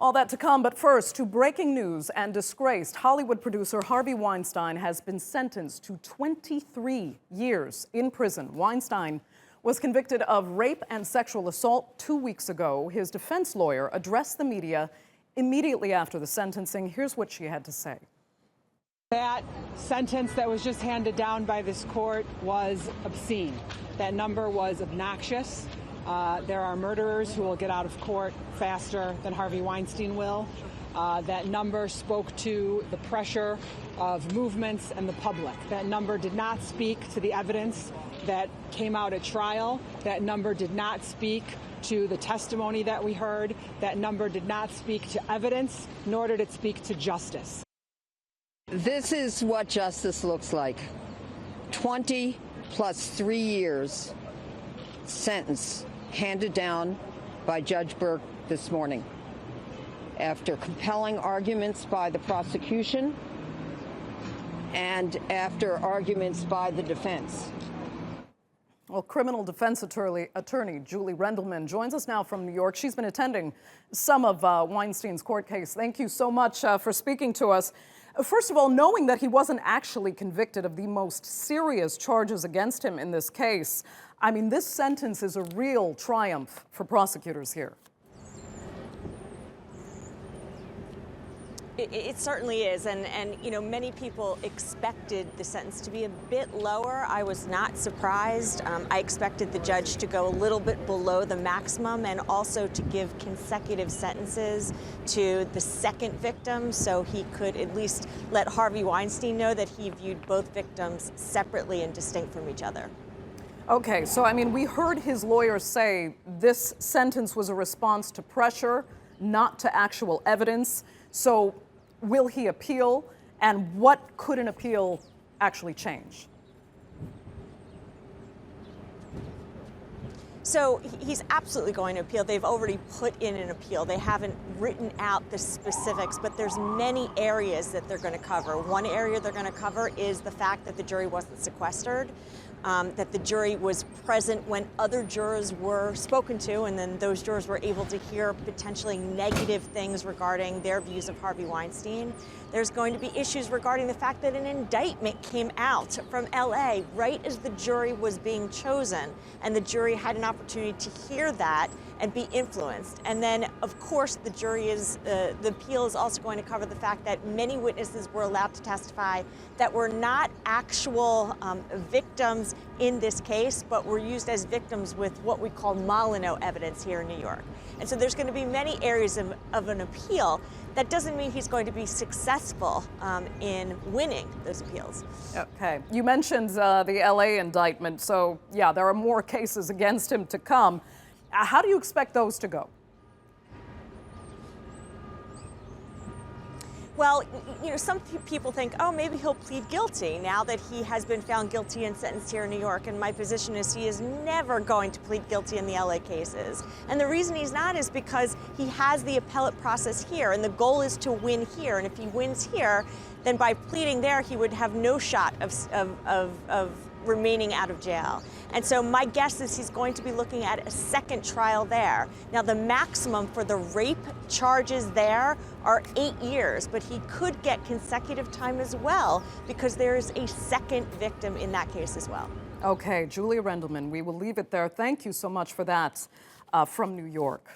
All that to come, but first, to breaking news and disgraced Hollywood producer Harvey Weinstein has been sentenced to 23 years in prison. Weinstein was convicted of rape and sexual assault 2 weeks ago. His defense lawyer addressed the media immediately after the sentencing. Here's what she had to say. That sentence that was just handed down by this court was obscene. That number was obnoxious. There are murderers who will get out of court faster than Harvey Weinstein will. That number spoke to the pressure of movements and the public. That number did not speak to the evidence that came out at trial. That number did not speak to the testimony that we heard. That number did not speak to evidence, nor did it speak to justice. This is what justice looks like. 20 plus 3 years sentence handed down by Judge Burke this morning after compelling arguments by the prosecution and after arguments by the defense. Well, criminal defense attorney Julie Rendelman joins us now from New York. She's been attending some of Weinstein's court case. Thank you so much for speaking to us. First of all, knowing that he wasn't actually convicted of the most serious charges against him in this case, I mean, this sentence is a real triumph for prosecutors here. It certainly is, and you know, many people expected the sentence to be a bit lower. I was not surprised. I expected the judge to go a little bit below the maximum and also to give consecutive sentences to the second victim so he could at least let Harvey Weinstein know that he viewed both victims separately and distinct from each other. Okay, so I mean, we heard his lawyer say this sentence was a response to pressure, not to actual evidence. So will he appeal, and what could an appeal actually change? So he's absolutely going to appeal. They've already put in an appeal. They haven't written out the specifics, but there's many areas that they're going to cover. One area they're going to cover is the fact that the jury wasn't sequestered, that the jury was present when other jurors were spoken to, and then those jurors were able to hear potentially negative things regarding their views of Harvey Weinstein. There's going to be issues regarding the fact that an indictment came out from LA right as the jury was being chosen, and the jury had an opportunity to hear that and be influenced. And then, of course, the appeal is also going to cover the fact that many witnesses were allowed to testify that were not actual victims in this case, but were used as victims with what we call Molyneux evidence here in New York. And so there's going to be many areas of an appeal. That doesn't mean he's going to be successful in winning those appeals. Okay, you mentioned the LA indictment, so yeah, there are more cases against him to come. How do you expect those to go? Well, you know, some people think, oh, maybe he'll plead guilty now that he has been found guilty and sentenced here in New York. And my position is he is never going to plead guilty in the LA cases. And the reason he's not is because he has the appellate process here, and the goal is to win here. And if he wins here, then by pleading there, he would have no shot of remaining out of jail. And so my guess is he's going to be looking at a second trial there. Now, the maximum for the rape charges there are 8 years, but he could get consecutive time as well because there is a second victim in that case as well. Okay, Julie Rendelman, we will leave it there. Thank you so much for that from New York.